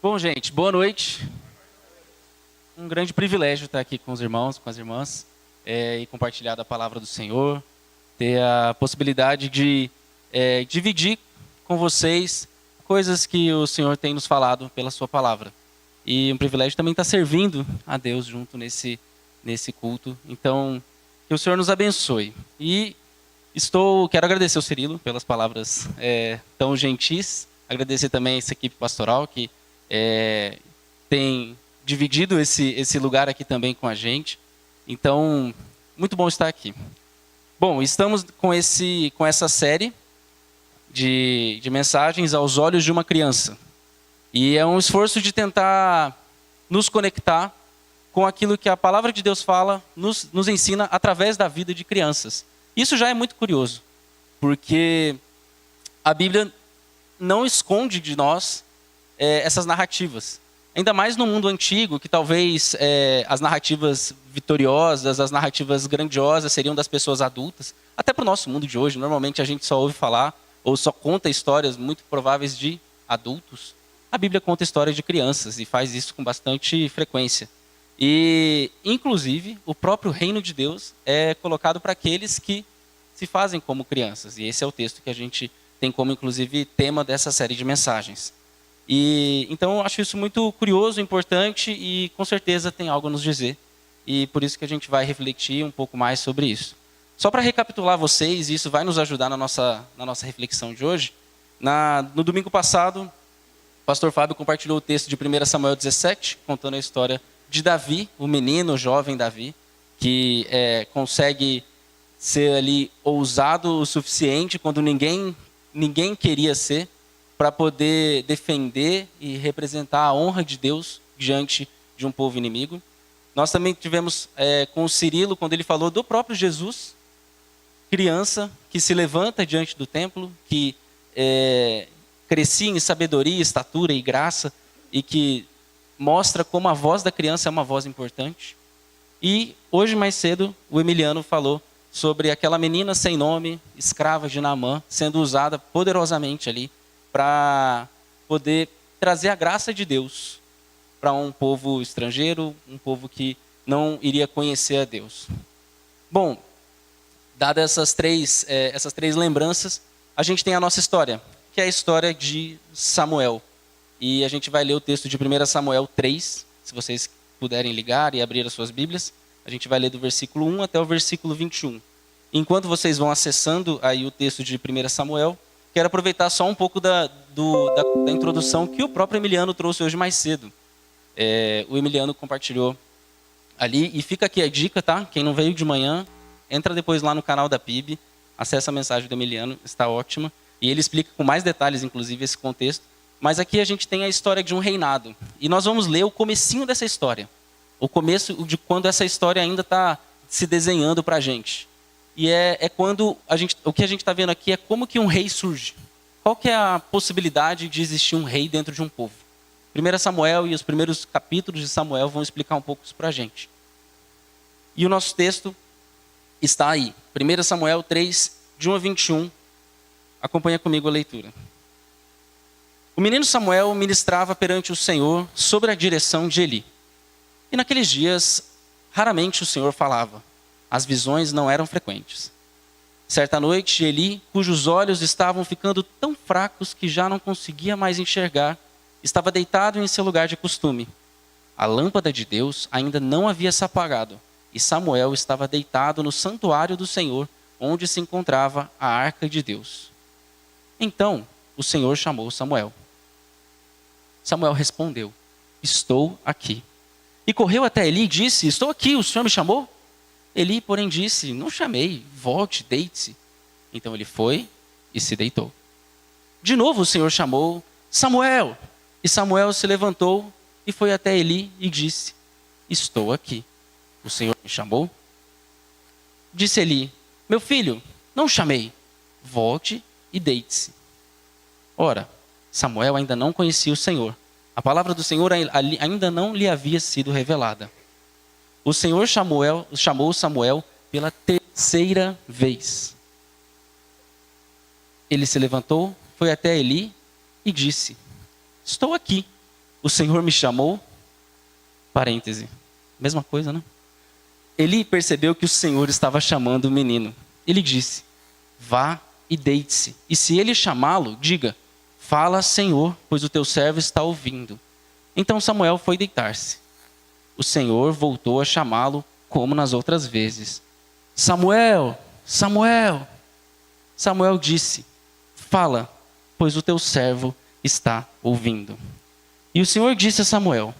Bom, gente, boa noite. Um grande privilégio estar aqui com os irmãos, com as irmãs, e compartilhar da palavra do Senhor, ter a possibilidade de dividir com vocês coisas que o Senhor tem nos falado pela sua palavra. E um privilégio também estar servindo a Deus junto nesse culto. Então, que o Senhor nos abençoe. E quero agradecer ao Cirilo pelas palavras tão gentis, agradecer também a essa equipe pastoral que tem dividido esse lugar aqui também com a gente. Então, muito bom estar aqui. Bom, estamos com essa série de mensagens aos olhos de uma criança. E é um esforço de tentar nos conectar com aquilo que a palavra de Deus fala, nos ensina através da vida de crianças. Isso já é muito curioso, porque a Bíblia não esconde de nós essas narrativas. Ainda mais no mundo antigo, que talvez as narrativas vitoriosas, as narrativas grandiosas seriam das pessoas adultas. Até para o nosso mundo de hoje, normalmente a gente só ouve falar, ou só conta histórias muito prováveis de adultos. A Bíblia conta histórias de crianças e faz isso com bastante frequência. E, inclusive, o próprio reino de Deus é colocado para aqueles que se fazem como crianças. E esse é o texto que a gente tem como, inclusive, tema dessa série de mensagens. E então eu acho isso muito curioso, importante e com certeza tem algo a nos dizer. E por isso que a gente vai refletir um pouco mais sobre isso. Só para recapitular vocês, isso vai nos ajudar na nossa reflexão de hoje. No domingo passado, o pastor Fábio compartilhou o texto de 1 Samuel 17, contando a história de Davi, o menino, o jovem Davi, que consegue ser ali ousado o suficiente quando ninguém queria ser, para poder defender e representar a honra de Deus diante de um povo inimigo. Nós também tivemos com o Cirilo, quando ele falou do próprio Jesus, criança que se levanta diante do templo, que crescia em sabedoria, estatura e graça, e que mostra como a voz da criança é uma voz importante. E hoje, mais cedo, o Emiliano falou sobre aquela menina sem nome, escrava de Naamã, sendo usada poderosamente ali para poder trazer a graça de Deus para um povo estrangeiro, um povo que não iria conhecer a Deus. Bom, dadas essas três lembranças, a gente tem a nossa história, que é a história de Samuel. E a gente vai ler o texto de 1 Samuel 3, se vocês puderem ligar e abrir as suas Bíblias. A gente vai ler do versículo 1 até o versículo 21. Enquanto vocês vão acessando aí o texto de 1 Samuel, quero aproveitar só um pouco da introdução que o próprio Emiliano trouxe hoje mais cedo. O Emiliano compartilhou ali, e fica aqui a dica, tá? Quem não veio de manhã, entra depois lá no canal da PIB, acessa a mensagem do Emiliano, está ótima. E ele explica com mais detalhes, inclusive, esse contexto. Mas aqui a gente tem a história de um reinado. E nós vamos ler o comecinho dessa história. O começo de quando essa história ainda está se desenhando para a gente. E quando o que a gente está vendo aqui é como que um rei surge. Qual que é a possibilidade de existir um rei dentro de um povo? 1 Samuel e os primeiros capítulos de Samuel vão explicar um pouco isso para a gente. E o nosso texto está aí. 1 Samuel 3, de 1 a 21. Acompanha comigo a leitura. O menino Samuel ministrava perante o Senhor sob a direção de Eli. E naqueles dias, raramente o Senhor falava. As visões não eram frequentes. Certa noite, Eli, cujos olhos estavam ficando tão fracos que já não conseguia mais enxergar, estava deitado em seu lugar de costume. A lâmpada de Deus ainda não havia se apagado, e Samuel estava deitado no santuário do Senhor, onde se encontrava a arca de Deus. Então, o Senhor chamou Samuel. Samuel respondeu: estou aqui. E correu até Eli e disse: estou aqui, o Senhor me chamou? Eli, porém, disse: não chamei, volte, deite-se. Então ele foi e se deitou. De novo o Senhor chamou: Samuel! E Samuel se levantou e foi até Eli e disse: estou aqui. O Senhor me chamou? Disse Eli: meu filho, não chamei, volte e deite-se. Ora, Samuel ainda não conhecia o Senhor. A palavra do Senhor ainda não lhe havia sido revelada. O Senhor chamou Samuel pela terceira vez. Ele se levantou, foi até Eli e disse: estou aqui. o Senhor me chamou? Parêntese. Mesma coisa, né? Eli percebeu que o Senhor estava chamando o menino. Ele disse: vá e deite-se. E se ele chamá-lo, diga: fala, Senhor, pois o teu servo está ouvindo. Então Samuel foi deitar-se. O Senhor voltou a chamá-lo como nas outras vezes. Samuel, Samuel. Samuel disse: fala, pois o teu servo está ouvindo. E o Senhor disse a Samuel: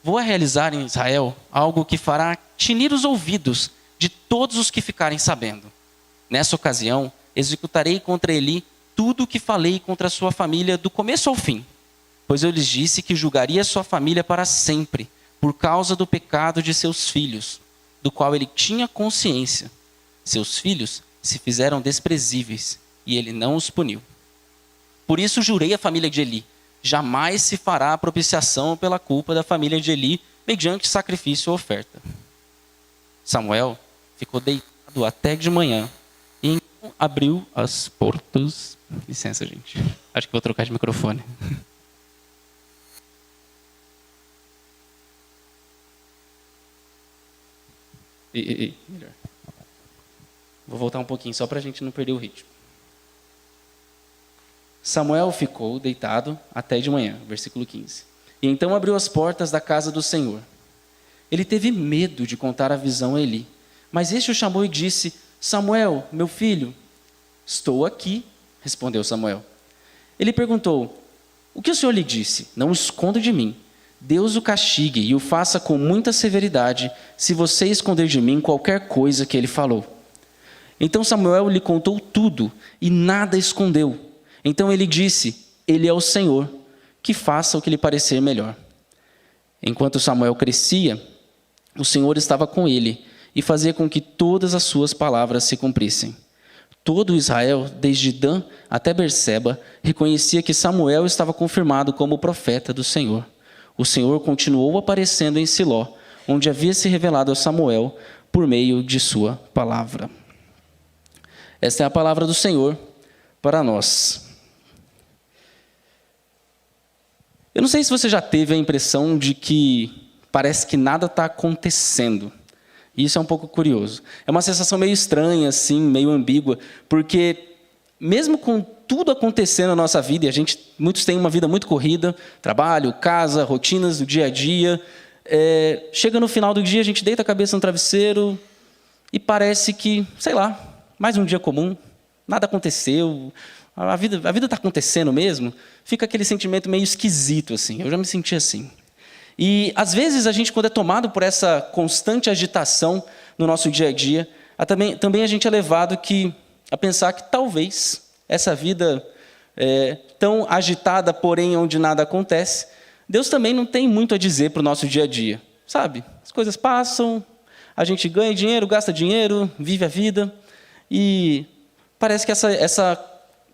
vou realizar em Israel algo que fará tinir os ouvidos de todos os que ficarem sabendo. Nessa ocasião, executarei contra Eli tudo o que falei contra a sua família do começo ao fim. Pois eu lhes disse que julgaria sua família para sempre, por causa do pecado de seus filhos, do qual ele tinha consciência. Seus filhos se fizeram desprezíveis, e ele não os puniu. Por isso jurei à família de Eli: jamais se fará propiciação pela culpa da família de Eli, mediante sacrifício ou oferta. Samuel ficou deitado até de manhã, e então abriu as portas. Licença, gente. Acho que vou trocar de microfone. Melhor. Vou voltar um pouquinho, só para a gente não perder o ritmo. Samuel ficou deitado até de manhã, versículo 15. E então abriu as portas da casa do Senhor. Ele teve medo de contar a visão a Eli. Mas este o chamou e disse: Samuel, meu filho. Estou aqui, respondeu Samuel. Ele perguntou: o que o Senhor lhe disse? Não esconda de mim. Deus o castigue e o faça com muita severidade, se você esconder de mim qualquer coisa que ele falou. Então Samuel lhe contou tudo e nada escondeu. Então ele disse: ele é o Senhor, que faça o que lhe parecer melhor. Enquanto Samuel crescia, o Senhor estava com ele e fazia com que todas as suas palavras se cumprissem. Todo Israel, desde Dan até Berseba, reconhecia que Samuel estava confirmado como profeta do Senhor. O Senhor continuou aparecendo em Siló, onde havia se revelado a Samuel por meio de sua palavra. Esta é a palavra do Senhor para nós. Eu não sei se você já teve a impressão de que parece que nada está acontecendo. Isso é um pouco curioso. É uma sensação meio estranha, assim, meio ambígua, porque mesmo com tudo acontecendo na nossa vida, e muitos têm uma vida muito corrida, trabalho, casa, rotinas do dia a dia, chega no final do dia, a gente deita a cabeça no travesseiro e parece que, sei lá, mais um dia comum, nada aconteceu, a vida está acontecendo mesmo, fica aquele sentimento meio esquisito, assim. Eu já me senti assim. E, às vezes, a gente, quando é tomado por essa constante agitação no nosso dia a dia, também a gente é levado a pensar que talvez essa vida tão agitada, porém onde nada acontece, Deus também não tem muito a dizer para o nosso dia a dia. Sabe? As coisas passam, a gente ganha dinheiro, gasta dinheiro, vive a vida, e parece que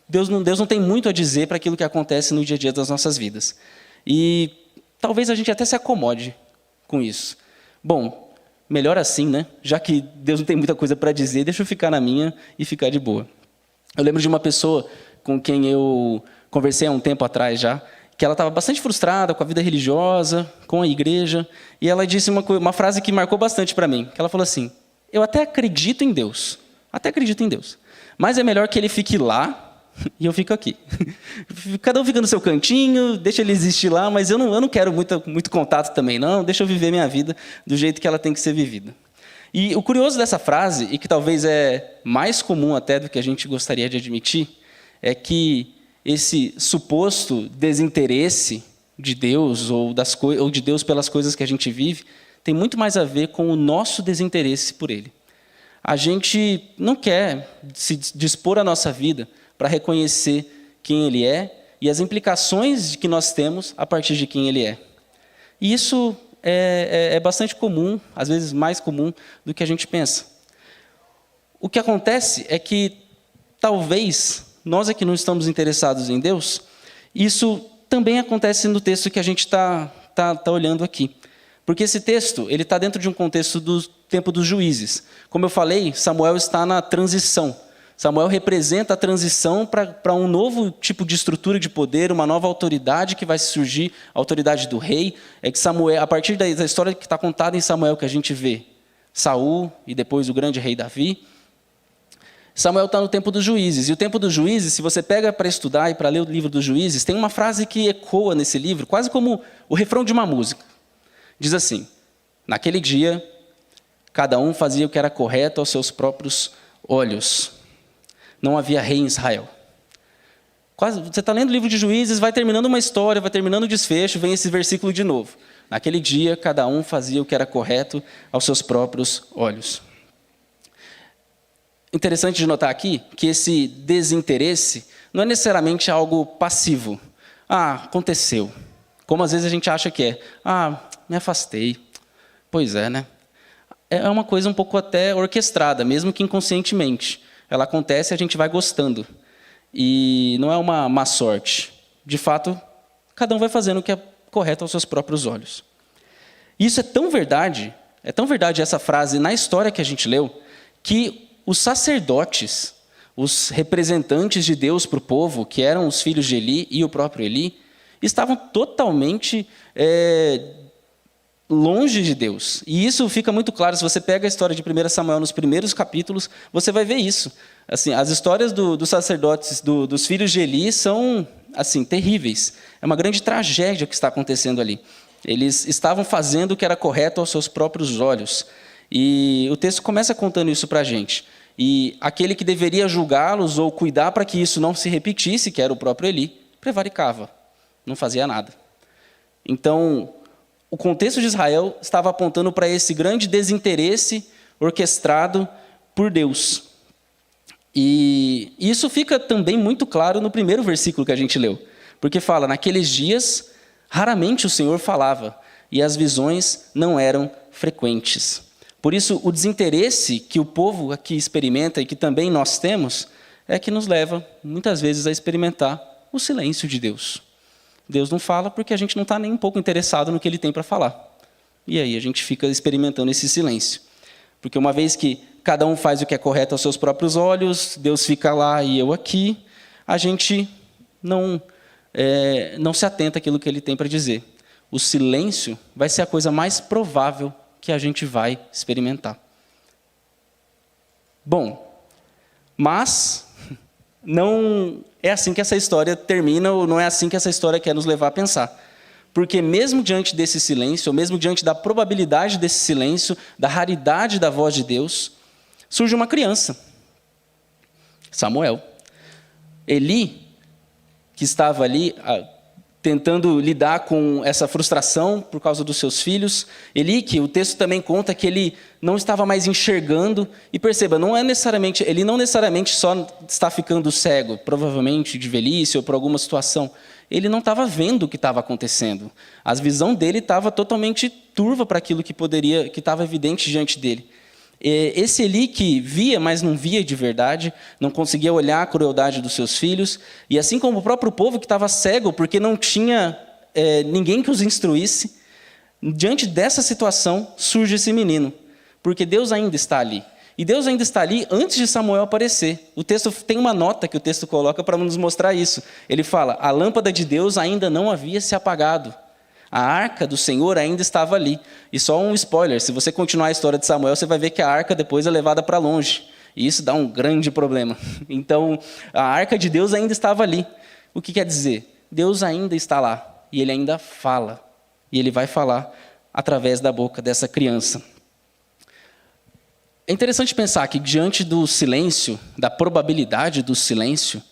Deus não tem muito a dizer para aquilo que acontece no dia a dia das nossas vidas. E talvez a gente até se acomode com isso. Bom, melhor assim, né? Já que Deus não tem muita coisa para dizer, deixa eu ficar na minha e ficar de boa. Eu lembro de uma pessoa com quem eu conversei há um tempo atrás já, que ela estava bastante frustrada com a vida religiosa, com a igreja, e ela disse uma frase que marcou bastante para mim, que ela falou assim: eu até acredito em Deus, mas é melhor que ele fique lá e eu fico aqui. Cada um fica no seu cantinho, deixa ele existir lá, mas eu não quero muito contato também, não. Deixa eu viver minha vida do jeito que ela tem que ser vivida. E o curioso dessa frase, e que talvez é mais comum até do que a gente gostaria de admitir, é que esse suposto desinteresse de Deus ou de Deus pelas coisas que a gente vive tem muito mais a ver com o nosso desinteresse por Ele. A gente não quer se dispor a nossa vida para reconhecer quem Ele é e as implicações que nós temos a partir de quem Ele é. E isso é bastante comum, às vezes mais comum do que a gente pensa. O que acontece é que talvez nós é que não estamos interessados em Deus. Isso também acontece no texto que a gente está olhando aqui. Porque esse texto ele está dentro de um contexto do tempo dos juízes. Como eu falei, Samuel está na transição. Samuel representa a transição para um novo tipo de estrutura de poder, uma nova autoridade que vai surgir, a autoridade do rei. É que Samuel, a partir da história que está contada em Samuel, que a gente vê Saul e depois o grande rei Davi, Samuel está no tempo dos juízes. E o tempo dos juízes, se você pega para estudar e para ler o livro dos juízes, tem uma frase que ecoa nesse livro, quase como o refrão de uma música. Diz assim: naquele dia, cada um fazia o que era correto aos seus próprios olhos. Não havia rei em Israel. Você está lendo o livro de Juízes, vai terminando uma história, vai terminando o desfecho, vem esse versículo de novo. Naquele dia, cada um fazia o que era correto aos seus próprios olhos. Interessante de notar aqui que esse desinteresse não é necessariamente algo passivo. Aconteceu. Como às vezes a gente acha que é. Me afastei. Pois é, né? É uma coisa um pouco até orquestrada, mesmo que inconscientemente. Ela acontece e a gente vai gostando. E não é uma má sorte. De fato, cada um vai fazendo o que é correto aos seus próprios olhos. Isso é tão verdade essa frase na história que a gente leu, que os sacerdotes, os representantes de Deus para o povo, que eram os filhos de Eli e o próprio Eli, estavam totalmente longe de Deus. E isso fica muito claro, se você pega a história de 1 Samuel nos primeiros capítulos, você vai ver isso. Assim, as histórias dos sacerdotes, dos filhos de Eli, são assim, terríveis. É uma grande tragédia o que está acontecendo ali. Eles estavam fazendo o que era correto aos seus próprios olhos. E o texto começa contando isso para a gente. E aquele que deveria julgá-los ou cuidar para que isso não se repetisse, que era o próprio Eli, prevaricava, não fazia nada. Então, o contexto de Israel estava apontando para esse grande desinteresse orquestrado por Deus. E isso fica também muito claro no primeiro versículo que a gente leu. Porque fala, naqueles dias, raramente o Senhor falava, e as visões não eram frequentes. Por isso, o desinteresse que o povo aqui experimenta, e que também nós temos, é que nos leva, muitas vezes, a experimentar o silêncio de Deus. Deus não fala porque a gente não está nem um pouco interessado no que Ele tem para falar. E aí a gente fica experimentando esse silêncio. Porque uma vez que cada um faz o que é correto aos seus próprios olhos, Deus fica lá e eu aqui, a gente não se atenta àquilo que Ele tem para dizer. O silêncio vai ser a coisa mais provável que a gente vai experimentar. Bom, mas não é assim que essa história termina, ou não é assim que essa história quer nos levar a pensar. Porque mesmo diante desse silêncio, ou mesmo diante da probabilidade desse silêncio, da raridade da voz de Deus, surge uma criança, Samuel. Eli, que estava ali tentando lidar com essa frustração por causa dos seus filhos. Eli, que o texto também conta que ele não estava mais enxergando. E perceba, ele não necessariamente só está ficando cego, provavelmente de velhice ou por alguma situação. Ele não estava vendo o que estava acontecendo. A visão dele estava totalmente turva para aquilo que estava evidente diante dele. Esse Eli que via, mas não via de verdade, não conseguia olhar a crueldade dos seus filhos, e assim como o próprio povo que estava cego, porque não tinha ninguém que os instruísse, diante dessa situação surge esse menino, porque Deus ainda está ali. E Deus ainda está ali antes de Samuel aparecer. O texto tem uma nota que o texto coloca para nos mostrar isso. Ele fala, a lâmpada de Deus ainda não havia se apagado. A arca do Senhor ainda estava ali. E só um spoiler, se você continuar a história de Samuel, você vai ver que a arca depois é levada para longe. E isso dá um grande problema. Então, a arca de Deus ainda estava ali. O que quer dizer? Deus ainda está lá. E Ele ainda fala. E Ele vai falar através da boca dessa criança. É interessante pensar que diante do silêncio, da probabilidade do silêncio,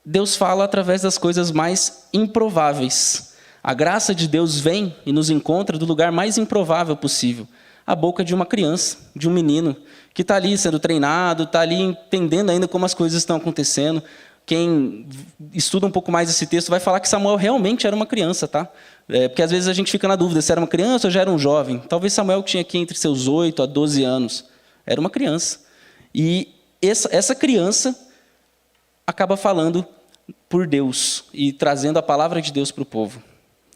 Deus fala através das coisas mais improváveis. A graça de Deus vem e nos encontra do lugar mais improvável possível. A boca de uma criança, de um menino, que está ali sendo treinado, está ali entendendo ainda como as coisas estão acontecendo. Quem estuda um pouco mais esse texto vai falar que Samuel realmente era uma criança, tá? Porque às vezes a gente fica na dúvida se era uma criança ou já era um jovem. Talvez Samuel tinha aqui entre seus 8 a 12 anos. Era uma criança. E essa criança acaba falando por Deus e trazendo a palavra de Deus para o povo.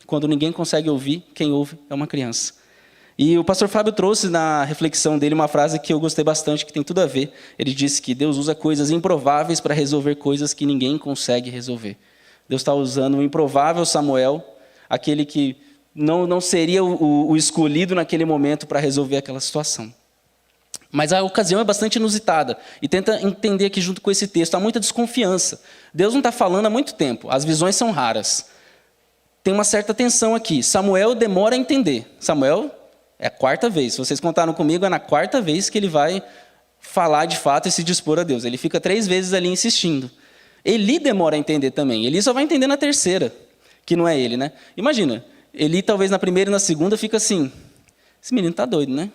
Quando ninguém consegue ouvir, quem ouve é uma criança. E o pastor Fábio trouxe na reflexão dele uma frase que eu gostei bastante, que tem tudo a ver. Ele disse que Deus usa coisas improváveis para resolver coisas que ninguém consegue resolver. Deus está usando o improvável Samuel, aquele que não seria o escolhido naquele momento para resolver aquela situação. Mas a ocasião é bastante inusitada. E tenta entender aqui junto com esse texto, há muita desconfiança. Deus não está falando há muito tempo, as visões são raras. Tem uma certa tensão aqui. Samuel demora a entender. Samuel é a quarta vez. Se vocês contaram comigo, é na quarta vez que ele vai falar de fato e se dispor a Deus. Ele fica 3 vezes ali insistindo. Eli demora a entender também. Eli só vai entender na terceira, que não é ele, né? Imagina, Eli talvez na primeira e na segunda fica assim, esse menino tá doido, né?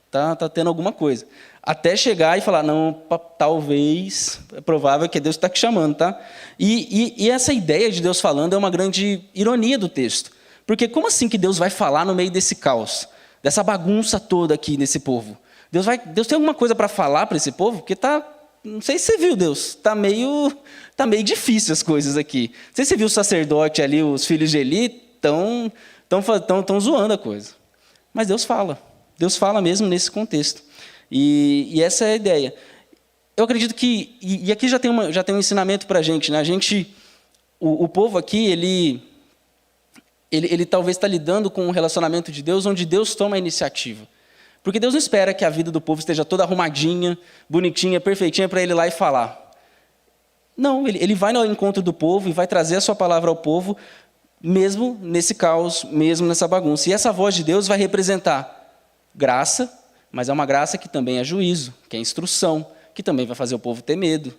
Tá tendo alguma coisa. Até chegar e falar, não, talvez, é provável que Deus está te chamando, tá? E essa ideia de Deus falando é uma grande ironia do texto. Porque como assim que Deus vai falar no meio desse caos? Dessa bagunça toda aqui nesse povo? Deus tem alguma coisa para falar para esse povo? Porque não sei se você viu, Deus, tá meio difícil as coisas aqui. Não sei se você viu o sacerdote ali, os filhos de Eli, estão zoando a coisa. Mas Deus fala mesmo nesse contexto. E essa é a ideia. Eu acredito que, e aqui já tem um ensinamento para a gente, né? O povo aqui, ele talvez está lidando com um relacionamento de Deus onde Deus toma a iniciativa. Porque Deus não espera que a vida do povo esteja toda arrumadinha, bonitinha, perfeitinha, para ele ir lá e falar. Não, ele vai no encontro do povo e vai trazer a sua palavra ao povo, mesmo nesse caos, mesmo nessa bagunça. E essa voz de Deus vai representar graça, mas é uma graça que também é juízo, que é instrução, que também vai fazer o povo ter medo,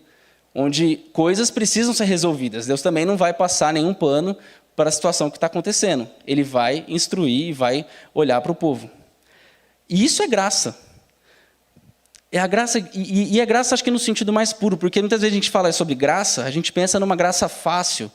onde coisas precisam ser resolvidas. Deus também não vai passar nenhum pano para a situação que está acontecendo. Ele vai instruir e vai olhar para o povo. E isso é graça. É a graça, e é graça acho que no sentido mais puro, porque muitas vezes a gente fala sobre graça, a gente pensa numa graça fácil.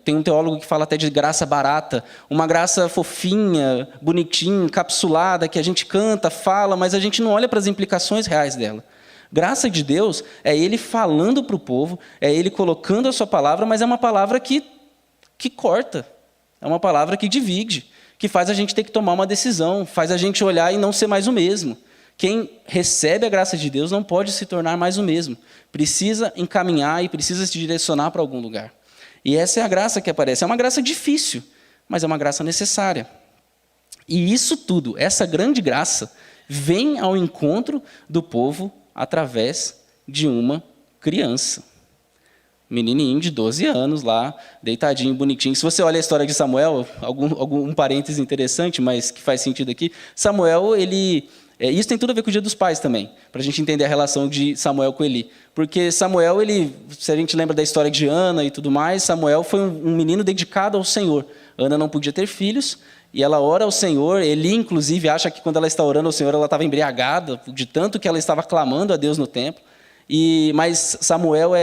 Tem um teólogo que fala até de graça barata, uma graça fofinha, bonitinha, encapsulada, que a gente canta, fala, mas a gente não olha para as implicações reais dela. Graça de Deus é Ele falando para o povo, é Ele colocando a sua palavra, mas é uma palavra que corta, é uma palavra que divide, que faz a gente ter que tomar uma decisão, faz a gente olhar e não ser mais o mesmo. Quem recebe a graça de Deus não pode se tornar mais o mesmo. Precisa encaminhar e precisa se direcionar para algum lugar. E essa é a graça que aparece. É uma graça difícil, mas é uma graça necessária. E isso tudo, essa grande graça, vem ao encontro do povo através de uma criança. Menininho de 12 anos lá, deitadinho, bonitinho. Se você olha a história de Samuel, algum parêntese interessante, mas que faz sentido aqui, Samuel, isso tem tudo a ver com o Dia dos Pais também, para a gente entender a relação de Samuel com Eli. Porque Samuel, se a gente lembra da história de Ana e tudo mais, Samuel foi um menino dedicado ao Senhor. Ana não podia ter filhos, e ela ora ao Senhor. Eli, inclusive, acha que quando ela está orando ao Senhor, ela estava embriagada, de tanto que ela estava clamando a Deus no templo. Mas Samuel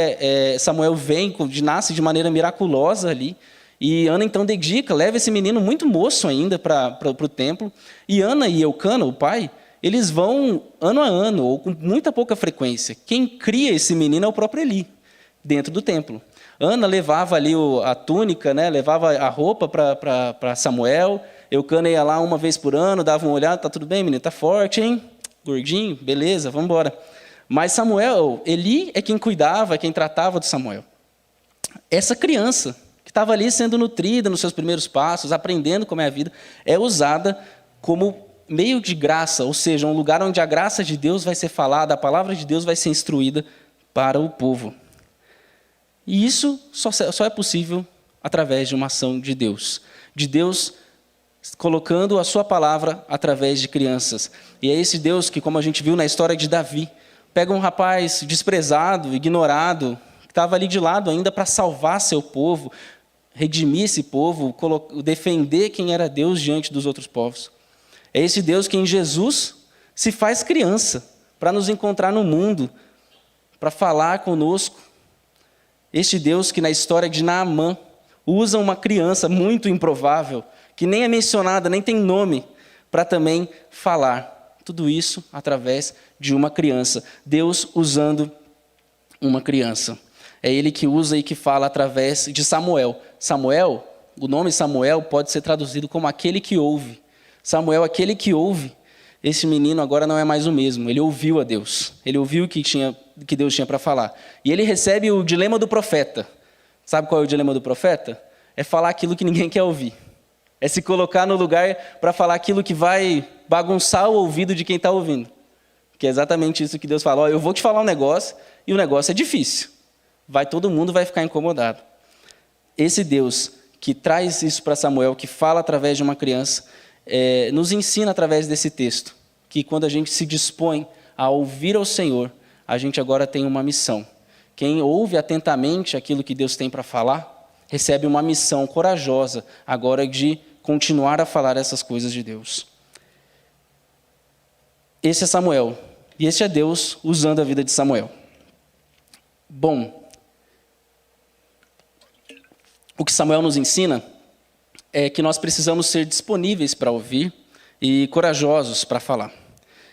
nasce de maneira miraculosa ali. E Ana então leva esse menino muito moço ainda para o templo. E Ana e Eucana, o pai, eles vão ano a ano, ou com muita pouca frequência. Quem cria esse menino é o próprio Eli, dentro do templo. Ana levava ali a túnica, né, levava a roupa para Samuel. Eucana ia lá uma vez por ano, dava uma olhada, tá tudo bem, menino, tá forte, hein? Gordinho, beleza, vamos embora. Mas Eli é quem cuidava, quem tratava de Samuel. Essa criança, que estava ali sendo nutrida nos seus primeiros passos, aprendendo como é a vida, é usada como meio de graça, ou seja, um lugar onde a graça de Deus vai ser falada, a palavra de Deus vai ser instruída para o povo. E isso só é possível através de uma ação de Deus colocando a sua palavra através de crianças. E é esse Deus que, como a gente viu na história de Davi, pega um rapaz desprezado, ignorado, que estava ali de lado ainda para salvar seu povo, redimir esse povo, defender quem era Deus diante dos outros povos. É esse Deus que em Jesus se faz criança, para nos encontrar no mundo, para falar conosco. Este Deus que na história de Naamã usa uma criança muito improvável, que nem é mencionada, nem tem nome, para também falar. Tudo isso através de uma criança. Deus usando uma criança. É Ele que usa e que fala através de Samuel. O nome Samuel pode ser traduzido como aquele que ouve. Samuel, aquele que ouve, esse menino agora não é mais o mesmo. Ele ouviu a Deus. Ele ouviu o que Deus tinha para falar. E ele recebe o dilema do profeta. Sabe qual é o dilema do profeta? É falar aquilo que ninguém quer ouvir. É se colocar no lugar para falar aquilo que vai bagunçar o ouvido de quem está ouvindo. Que é exatamente isso que Deus fala. Ó, eu vou te falar um negócio e o negócio é difícil. Todo mundo vai ficar incomodado. Esse Deus que traz isso para Samuel, que fala através de uma criança, nos ensina através desse texto, que quando a gente se dispõe a ouvir ao Senhor, a gente agora tem uma missão. Quem ouve atentamente aquilo que Deus tem para falar, recebe uma missão corajosa agora de continuar a falar essas coisas de Deus. Esse é Samuel, e esse é Deus usando a vida de Samuel. Bom, o que Samuel nos ensina é que nós precisamos ser disponíveis para ouvir e corajosos para falar.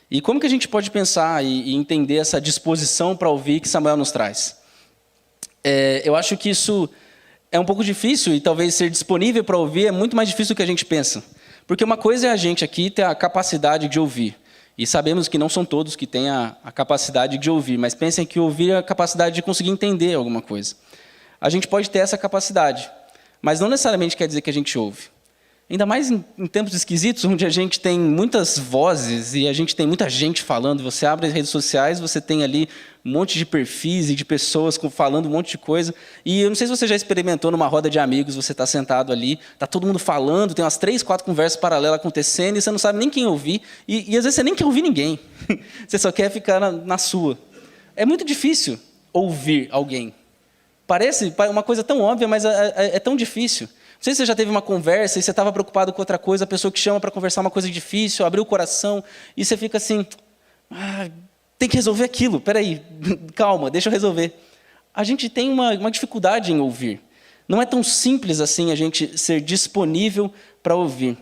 E como que a gente pode pensar e entender essa disposição para ouvir que Samuel nos traz? Eu acho que isso é um pouco difícil, e talvez ser disponível para ouvir é muito mais difícil do que a gente pensa. Porque uma coisa é a gente aqui ter a capacidade de ouvir. E sabemos que não são todos que têm a capacidade de ouvir, mas pensem que ouvir é a capacidade de conseguir entender alguma coisa. A gente pode ter essa capacidade, mas não necessariamente quer dizer que a gente ouve. Ainda mais em tempos esquisitos, onde a gente tem muitas vozes e a gente tem muita gente falando. Você abre as redes sociais, você tem ali um monte de perfis e de pessoas falando um monte de coisa. E eu não sei se você já experimentou numa roda de amigos, você está sentado ali, está todo mundo falando, tem umas 3, 4 conversas paralelas acontecendo e você não sabe nem quem ouvir. E às vezes você nem quer ouvir ninguém. Você só quer ficar na sua. É muito difícil ouvir alguém. Parece uma coisa tão óbvia, mas é tão difícil. Não sei se você já teve uma conversa e você estava preocupado com outra coisa, a pessoa que chama para conversar uma coisa difícil, abriu o coração, e você fica assim, tem que resolver aquilo, peraí, calma, deixa eu resolver. A gente tem uma dificuldade em ouvir. Não é tão simples assim a gente ser disponível para ouvir.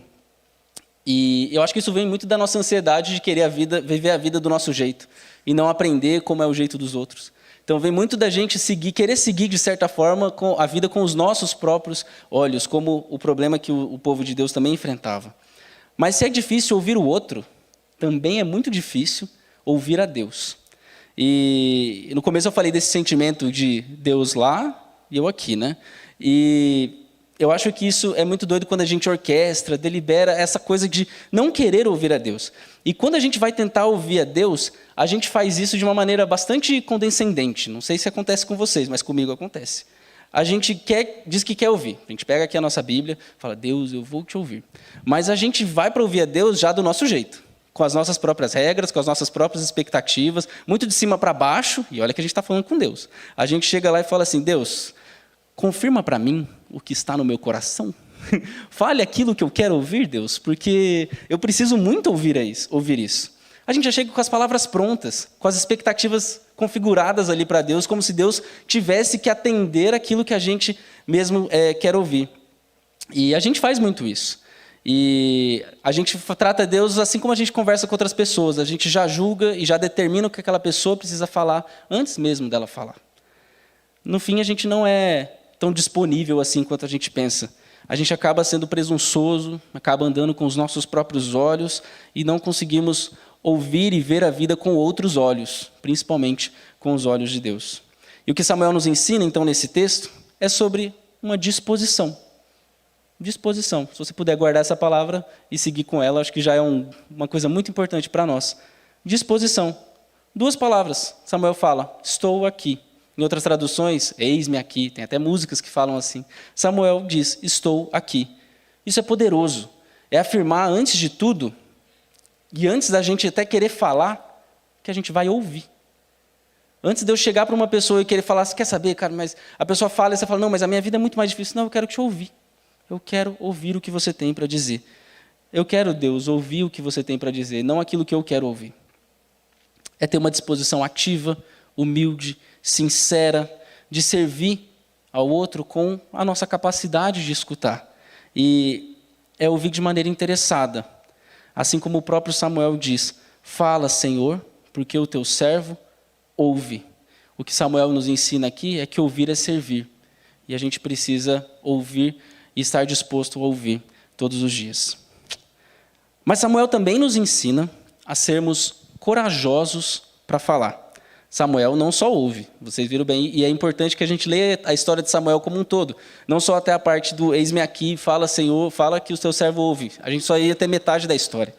E eu acho que isso vem muito da nossa ansiedade de querer viver a vida do nosso jeito, e não aprender como é o jeito dos outros. Então vem muito da gente querer seguir de certa forma a vida com os nossos próprios olhos, como o problema que o povo de Deus também enfrentava. Mas se é difícil ouvir o outro, também é muito difícil ouvir a Deus. E no começo eu falei desse sentimento de Deus lá e eu aqui, né? E eu acho que isso é muito doido quando a gente orquestra, delibera essa coisa de não querer ouvir a Deus. E quando a gente vai tentar ouvir a Deus, a gente faz isso de uma maneira bastante condescendente. Não sei se acontece com vocês, mas comigo acontece. A gente diz que quer ouvir. A gente pega aqui a nossa Bíblia, fala, Deus, eu vou te ouvir. Mas a gente vai para ouvir a Deus já do nosso jeito, com as nossas próprias regras, com as nossas próprias expectativas, muito de cima para baixo, e olha que a gente está falando com Deus. A gente chega lá e fala assim, Deus, confirma para mim o que está no meu coração. Fale aquilo que eu quero ouvir, Deus, porque eu preciso muito ouvir isso. A gente já chega com as palavras prontas, com as expectativas configuradas ali para Deus, como se Deus tivesse que atender aquilo que a gente mesmo quer ouvir. E a gente faz muito isso. E a gente trata Deus assim como a gente conversa com outras pessoas. A gente já julga e já determina o que aquela pessoa precisa falar antes mesmo dela falar. No fim, a gente não é tão disponível assim quanto a gente pensa. A gente acaba sendo presunçoso, acaba andando com os nossos próprios olhos e não conseguimos ouvir e ver a vida com outros olhos, principalmente com os olhos de Deus. E o que Samuel nos ensina, então, nesse texto, é sobre uma disposição. Disposição. Se você puder guardar essa palavra e seguir com ela, acho que já é uma coisa muito importante para nós. Disposição. 2 palavras. Samuel fala, estou aqui. Em outras traduções, eis-me aqui. Tem até músicas que falam assim. Samuel diz, estou aqui. Isso é poderoso. É afirmar, antes de tudo, e antes da gente até querer falar, que a gente vai ouvir. Antes de eu chegar para uma pessoa e querer falar, você quer saber, cara, mas a pessoa fala e você fala, não, mas a minha vida é muito mais difícil. Não, eu quero te ouvir. Eu quero ouvir o que você tem para dizer. Eu quero, Deus, ouvir o que você tem para dizer, não aquilo que eu quero ouvir. É ter uma disposição ativa, humilde, sincera, de servir ao outro com a nossa capacidade de escutar. E é ouvir de maneira interessada. Assim como o próprio Samuel diz, fala, Senhor, porque o teu servo ouve. O que Samuel nos ensina aqui é que ouvir é servir. E a gente precisa ouvir e estar disposto a ouvir todos os dias. Mas Samuel também nos ensina a sermos corajosos para falar. Samuel não só ouve, vocês viram bem, e é importante que a gente leia a história de Samuel como um todo. Não só até a parte do eis-me aqui, fala Senhor, fala que o teu servo ouve. A gente só ia até metade da história.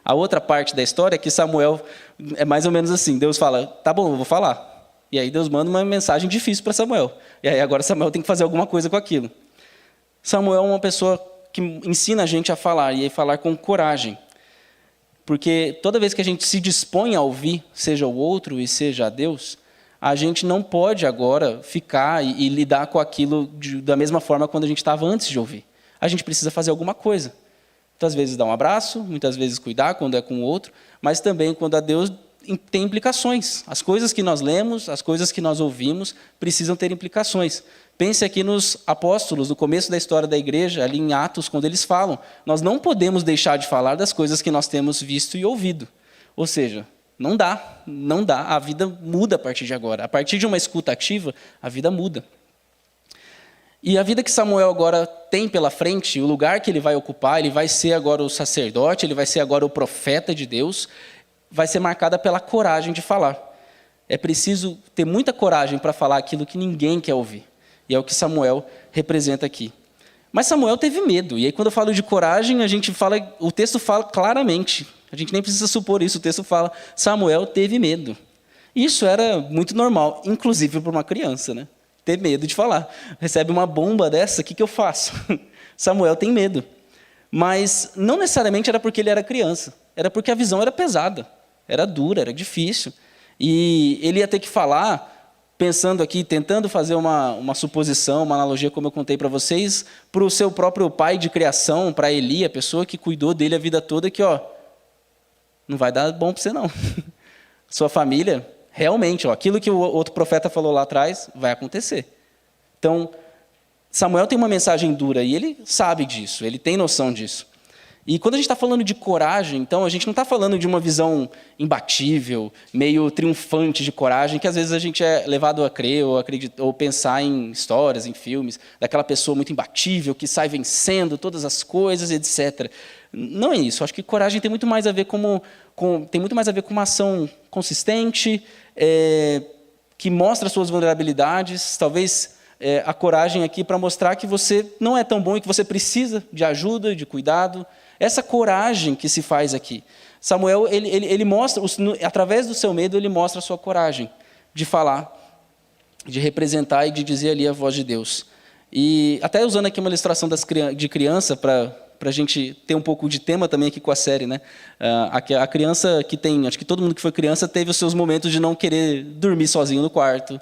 A outra parte da história é que Samuel é mais ou menos assim, Deus fala, tá bom, eu vou falar. E aí Deus manda uma mensagem difícil para Samuel. E aí agora Samuel tem que fazer alguma coisa com aquilo. Samuel é uma pessoa que ensina a gente a falar, e a falar com coragem. Porque toda vez que a gente se dispõe a ouvir, seja o outro e seja a Deus, a gente não pode agora ficar e lidar com aquilo da mesma forma quando a gente estava antes de ouvir. A gente precisa fazer alguma coisa. Muitas vezes dar um abraço, muitas vezes cuidar quando é com o outro, mas também quando a Deus tem implicações. As coisas que nós lemos, as coisas que nós ouvimos, precisam ter implicações. Pense aqui nos apóstolos, no começo da história da igreja, ali em Atos, quando eles falam. Nós não podemos deixar de falar das coisas que nós temos visto e ouvido. Ou seja, não dá. A vida muda a partir de agora. A partir de uma escuta ativa, a vida muda. E a vida que Samuel agora tem pela frente, o lugar que ele vai ocupar, ele vai ser agora o sacerdote, ele vai ser agora o profeta de Deus, vai ser marcada pela coragem de falar. É preciso ter muita coragem para falar aquilo que ninguém quer ouvir. E é o que Samuel representa aqui. Mas Samuel teve medo. E aí quando eu falo de coragem, o texto fala claramente. A gente nem precisa supor isso. O texto fala, Samuel teve medo. Isso era muito normal, inclusive para uma criança, né? Ter medo de falar. Recebe uma bomba dessa, o que eu faço? Samuel tem medo. Mas não necessariamente era porque ele era criança. Era porque a visão era pesada. Era dura, era difícil. E ele ia ter que falar, pensando aqui, tentando fazer uma suposição, uma analogia, como eu contei para vocês, para o seu próprio pai de criação, para Eli, a pessoa que cuidou dele a vida toda, que não vai dar bom para você não. Sua família, realmente, aquilo que o outro profeta falou lá atrás, vai acontecer. Então, Samuel tem uma mensagem dura e ele sabe disso, ele tem noção disso. E quando a gente está falando de coragem, então, a gente não está falando de uma visão imbatível, meio triunfante de coragem, que às vezes a gente é levado a crer ou pensar em histórias, em filmes, daquela pessoa muito imbatível, que sai vencendo todas as coisas, etc. Não é isso. Acho que coragem tem muito mais a ver com uma ação consistente, que mostra suas vulnerabilidades, talvez a coragem aqui para mostrar que você não é tão bom e que você precisa de ajuda, de cuidado. Essa coragem que se faz aqui. Samuel, ele mostra, através do seu medo, ele mostra a sua coragem de falar, de representar e de dizer ali a voz de Deus. E até usando aqui uma ilustração de criança, para a gente ter um pouco de tema também aqui com a série, né? A criança que tem, acho que todo mundo que foi criança teve os seus momentos de não querer dormir sozinho no quarto.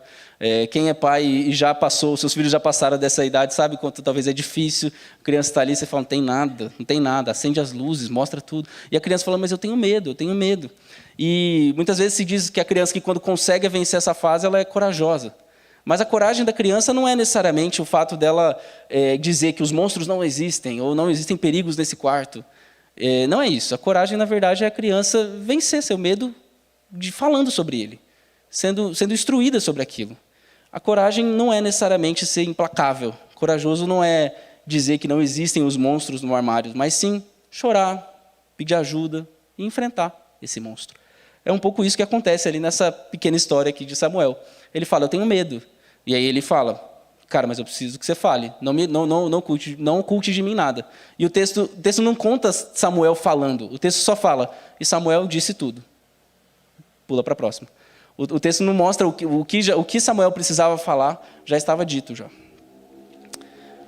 Quem é pai e já passou, seus filhos já passaram dessa idade, sabe quanto talvez é difícil. A criança está ali, você fala, não tem nada, acende as luzes, mostra tudo. E a criança fala, mas eu tenho medo. E muitas vezes se diz que a criança que quando consegue vencer essa fase, ela é corajosa. Mas a coragem da criança não é necessariamente o fato dela dizer que os monstros não existem, ou não existem perigos nesse quarto. Não é isso. A coragem, na verdade, é a criança vencer seu medo falando sobre ele, sendo instruída sobre aquilo. A coragem não é necessariamente ser implacável. Corajoso não é dizer que não existem os monstros no armário, mas sim chorar, pedir ajuda e enfrentar esse monstro. É um pouco isso que acontece ali nessa pequena história aqui de Samuel. Ele fala, eu tenho medo. E aí ele fala, cara, mas eu preciso que você fale. Não oculte de mim nada. E o texto não conta Samuel falando. O texto só fala, e Samuel disse tudo. Pula para a próxima. O texto não mostra o que Samuel precisava falar, já estava dito já.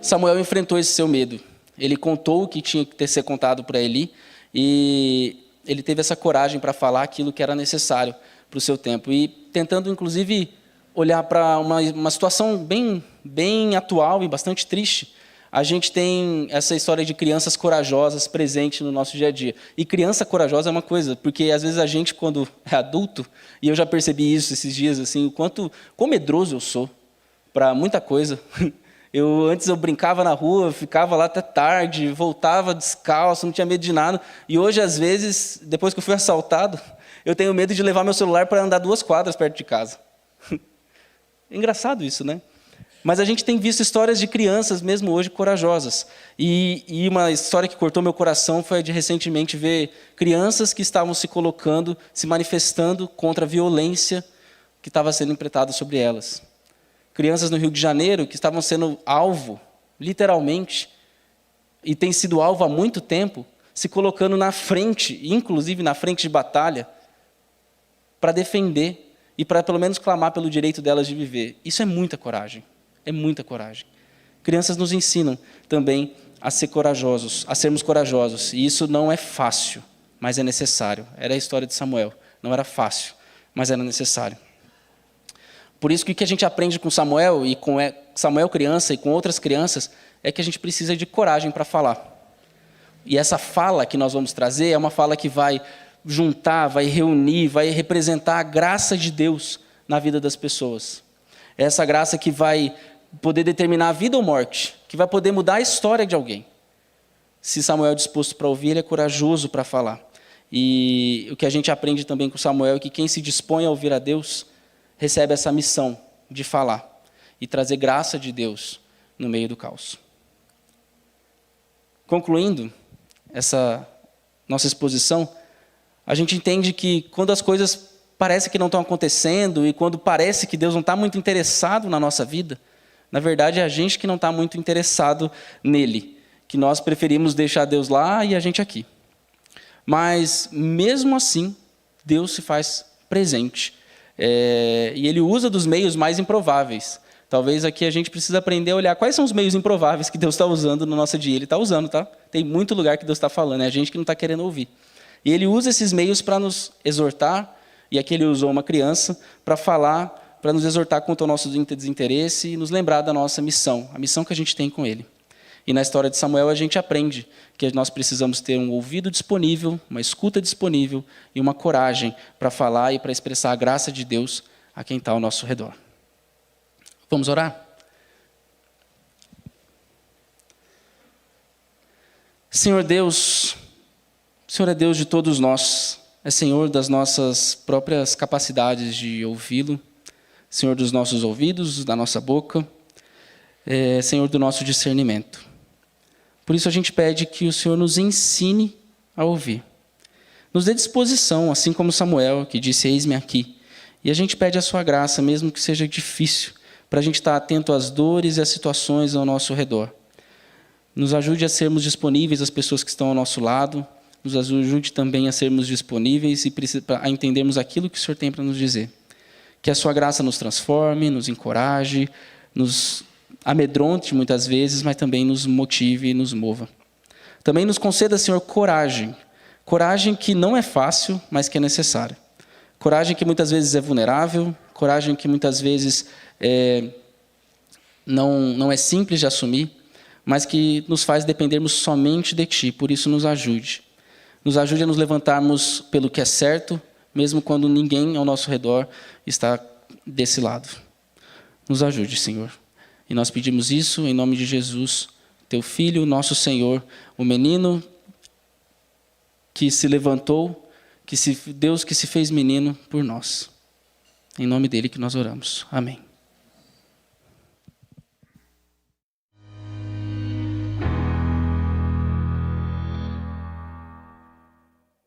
Samuel enfrentou esse seu medo. Ele contou o que tinha que ser contado para Eli, e ele teve essa coragem para falar aquilo que era necessário para o seu tempo. E tentando, inclusive, olhar para uma situação bem atual e bastante triste. A gente tem essa história de crianças corajosas presente no nosso dia a dia. E criança corajosa é uma coisa, porque às vezes a gente, quando é adulto, e eu já percebi isso esses dias, assim, quão medroso eu sou para muita coisa. Antes eu brincava na rua, ficava lá até tarde, voltava descalço, não tinha medo de nada. E hoje, às vezes, depois que eu fui assaltado, eu tenho medo de levar meu celular para andar 2 quadras perto de casa. É engraçado isso, né? Mas a gente tem visto histórias de crianças, mesmo hoje, corajosas. E uma história que cortou meu coração foi a de recentemente ver crianças que estavam se colocando, se manifestando contra a violência que estava sendo implementada sobre elas. Crianças no Rio de Janeiro que estavam sendo alvo, literalmente, e têm sido alvo há muito tempo, se colocando na frente, inclusive na frente de batalha, para defender e para pelo menos clamar pelo direito delas de viver. Isso é muita coragem. É muita coragem. Crianças nos ensinam também a ser corajosos, a sermos corajosos. E isso não é fácil, mas é necessário. Era a história de Samuel. Não era fácil, mas era necessário. Por isso que o que a gente aprende com Samuel, e com Samuel criança e com outras crianças, é que a gente precisa de coragem para falar. E essa fala que nós vamos trazer é uma fala que vai juntar, vai reunir, vai representar a graça de Deus na vida das pessoas. É essa graça que vai poder determinar a vida ou morte, que vai poder mudar a história de alguém. Se Samuel é disposto para ouvir, ele é corajoso para falar. E o que a gente aprende também com Samuel é que quem se dispõe a ouvir a Deus recebe essa missão de falar e trazer graça de Deus no meio do caos. Concluindo essa nossa exposição, a gente entende que quando as coisas parecem que não estão acontecendo e quando parece que Deus não está muito interessado na nossa vida, na verdade é a gente que não está muito interessado nele, que nós preferimos deixar Deus lá e a gente aqui. Mas, mesmo assim, Deus se faz presente. E Ele usa dos meios mais improváveis. Talvez aqui a gente precisa aprender a olhar quais são os meios improváveis que Deus está usando no nosso dia. Ele está usando, tá? Tem muito lugar que Deus está falando, é a gente que não está querendo ouvir. E Ele usa esses meios para nos exortar, e aqui Ele usou uma criança para falar, para nos exortar contra o nosso desinteresse e nos lembrar da nossa missão, a missão que a gente tem com Ele. E na história de Samuel a gente aprende que nós precisamos ter um ouvido disponível, uma escuta disponível e uma coragem para falar e para expressar a graça de Deus a quem está ao nosso redor. Vamos orar? Senhor Deus, o Senhor é Deus de todos nós, é Senhor das nossas próprias capacidades de ouvi-lo, Senhor dos nossos ouvidos, da nossa boca, é Senhor do nosso discernimento. Por isso a gente pede que o Senhor nos ensine a ouvir. Nos dê disposição, assim como Samuel, que disse, eis-me aqui. E a gente pede a sua graça, mesmo que seja difícil, para a gente estar atento às dores e às situações ao nosso redor. Nos ajude a sermos disponíveis às pessoas que estão ao nosso lado, nos ajude também a sermos disponíveis e a entendermos aquilo que o Senhor tem para nos dizer. Que a sua graça nos transforme, nos encoraje, nos amedronte muitas vezes, mas também nos motive e nos mova. Também nos conceda, Senhor, coragem. Coragem que não é fácil, mas que é necessária. Coragem que muitas vezes é vulnerável, coragem que muitas vezes não é simples de assumir, mas que nos faz dependermos somente de Ti. Por isso, nos ajude. Nos ajude a nos levantarmos pelo que é certo, mesmo quando ninguém ao nosso redor está desse lado. Nos ajude, Senhor. E nós pedimos isso em nome de Jesus, Teu Filho, nosso Senhor, o menino que se levantou, Deus que se fez menino por nós. Em nome dele que nós oramos. Amém.